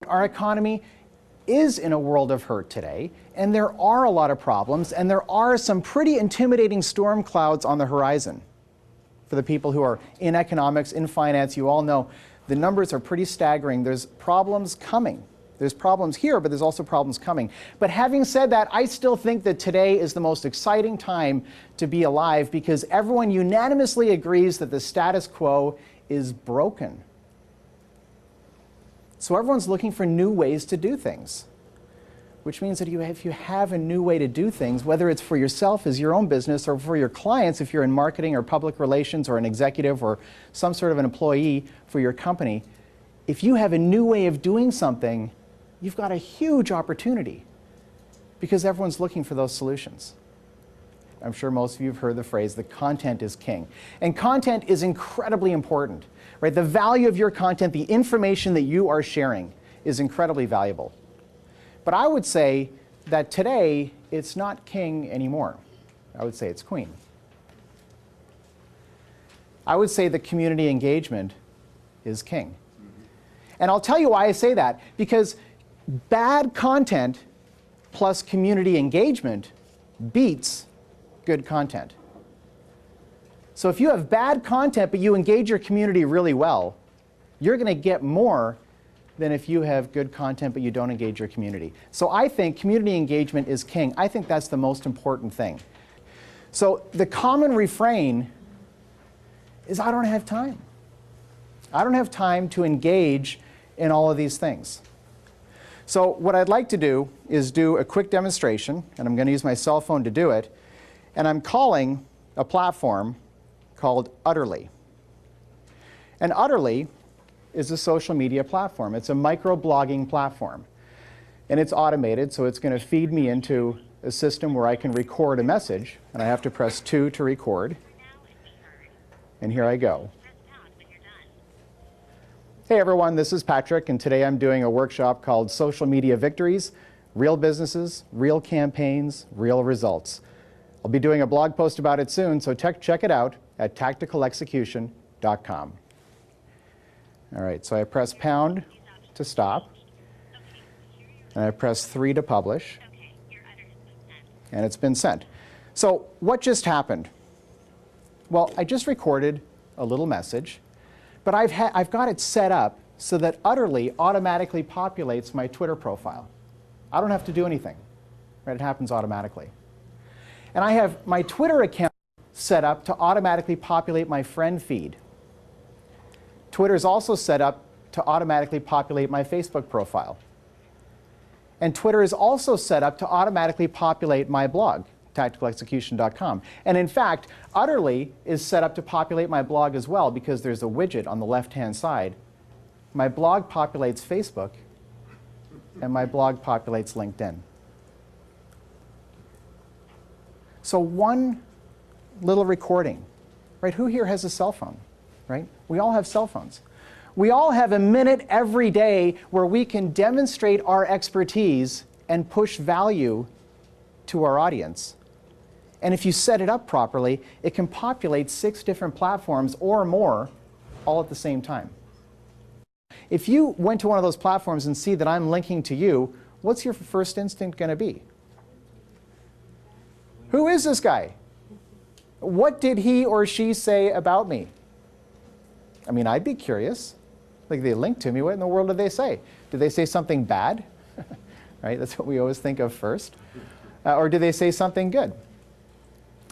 Our economy is in a world of hurt today, and there are a lot of problems, and there are some pretty intimidating storm clouds on the horizon. For the people who are in economics, in finance, you all know the numbers are pretty staggering. There's problems coming. There's problems here, but there's also problems coming. But having said that, I still think that today is the most exciting time to be alive because everyone unanimously agrees that the status quo is broken. So everyone's looking for new ways to do things, which means that if you have a new way to do things, whether it's for yourself as your own business or for your clients, if you're in marketing or public relations or an executive or some sort of an employee for your company, if you have a new way of doing something, you've got a huge opportunity because everyone's looking for those solutions. I'm sure most of you have heard the phrase that content is king. And content is incredibly important, right? The value of your content, the information that you are sharing is incredibly valuable. But I would say that today, it's not king anymore. I would say it's queen. I would say that community engagement is king. And I'll tell you why I say that. Because bad content plus community engagement beats good content. So if you have bad content but you engage your community really well, you're going to get more than if you have good content but you don't engage your community. So I think community engagement is king. I think that's the most important thing. So the common refrain is, I don't have time. I don't have time to engage in all of these things. So what I'd like to do is do a quick demonstration, and I'm going to use my cell phone to do it. And I'm calling a platform called Utterly. And Utterly is a social media platform. It's a micro-blogging platform. And it's automated, so it's going to feed me into a system where I can record a message. And I have to press 2 to record. And here I go. Hey everyone, this is Patrick, and today I'm doing a workshop called Social Media Victories, Real Businesses, Real Campaigns, Real Results. I'll be doing a blog post about it soon, so check it out at tacticalexecution.com. All right, so I press pound to stop, and I press 3 to publish, and it's been sent. So what just happened? Well, I just recorded a little message, but I've got it set up so that Utterly automatically populates my Twitter profile. I don't have to do anything, right? It happens automatically. And I have my Twitter account set up to automatically populate my friend feed. Twitter is also set up to automatically populate my Facebook profile. And Twitter is also set up to automatically populate my blog, tacticalexecution.com. And in fact, Utterly is set up to populate my blog as well because there's a widget on the left-hand side. My blog populates Facebook, and my blog populates LinkedIn. So one little recording, right? Who here has a cell phone, right? We all have cell phones. We all have a minute every day where we can demonstrate our expertise and push value to our audience. And if you set it up properly, it can populate 6 different platforms or more all at the same time. If you went to one of those platforms and see that I'm linking to you, what's your first instinct going to be? Who is this guy? What did he or she say about me? I mean, I'd be curious. Like, they linked to me. What in the world did they say? Did they say something bad? Right? That's what we always think of first. Or did they say something good?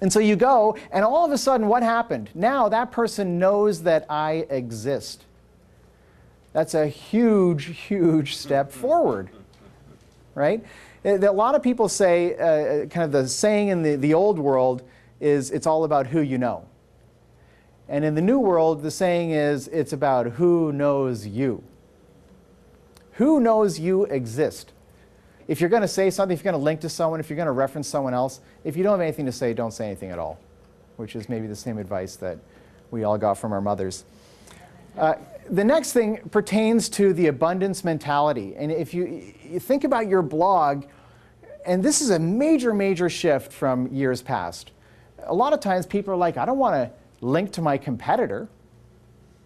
And so you go, and all of a sudden, what happened? Now that person knows that I exist. That's a huge, huge step forward, right? A lot of people say, kind of the saying in the old world is, it's all about who you know. And in the new world, the saying is, it's about who knows you. Who knows you exist? If you're going to say something, if you're going to link to someone, if you're going to reference someone else, if you don't have anything to say, don't say anything at all, which is maybe the same advice that we all got from our mothers. The next thing pertains to the abundance mentality. And if you think about your blog, and this is a major, major shift from years past. A lot of times people are like, I don't want to link to my competitor.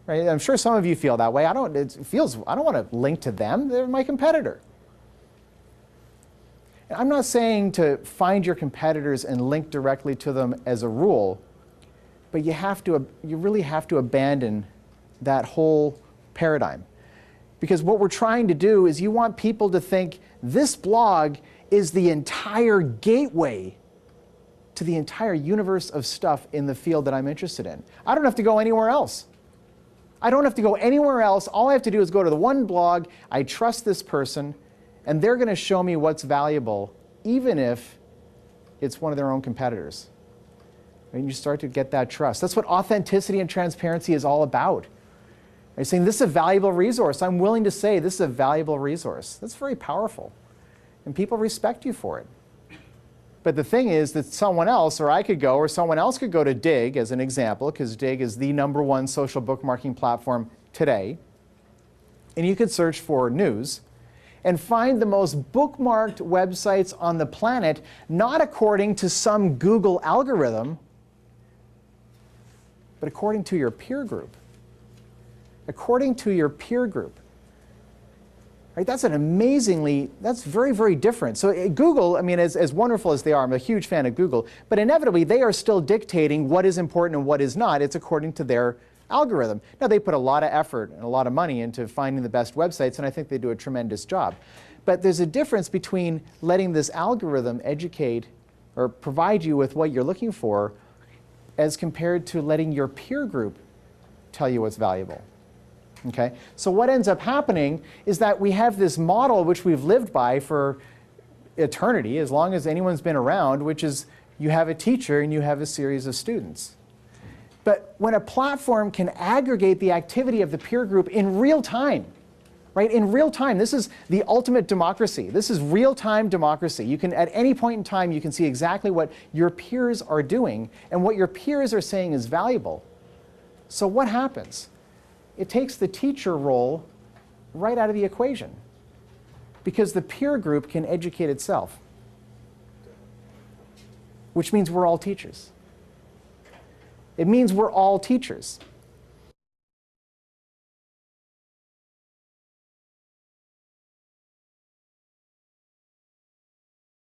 Right? I'm sure some of you feel that way. I don't want to link to them. They're my competitor. And I'm not saying to find your competitors and link directly to them as a rule, but you really have to abandon that whole paradigm. Because what we're trying to do is you want people to think this blog is the entire gateway to the entire universe of stuff in the field that I'm interested in. I don't have to go anywhere else. I don't have to go anywhere else. All I have to do is go to the one blog. I trust this person, and they're going to show me what's valuable, even if it's one of their own competitors. And you start to get that trust. That's what authenticity and transparency is all about. You're saying, this is a valuable resource. I'm willing to say this is a valuable resource. That's very powerful. And people respect you for it. But the thing is that someone else, or I could go, or someone else could go to Dig as an example, because Dig is the #1 social bookmarking platform today. And you could search for news and find the most bookmarked websites on the planet, not according to some Google algorithm, but according to your peer group. According to your peer group. Right? That's very, very different. So Google, I mean, as wonderful as they are, I'm a huge fan of Google, but inevitably they are still dictating what is important and what is not. It's according to their algorithm. Now, they put a lot of effort and a lot of money into finding the best websites, and I think they do a tremendous job. But there's a difference between letting this algorithm educate or provide you with what you're looking for as compared to letting your peer group tell you what's valuable. Okay? So what ends up happening is that we have this model which we've lived by for eternity, as long as anyone's been around, which is you have a teacher and you have a series of students. But when a platform can aggregate the activity of the peer group in real time, right? In real time, this is the ultimate democracy. This is real-time democracy. You can, at any point in time, you can see exactly what your peers are doing and what your peers are saying is valuable. So what happens? It takes the teacher role right out of the equation, because the peer group can educate itself, which means we're all teachers. It means we're all teachers.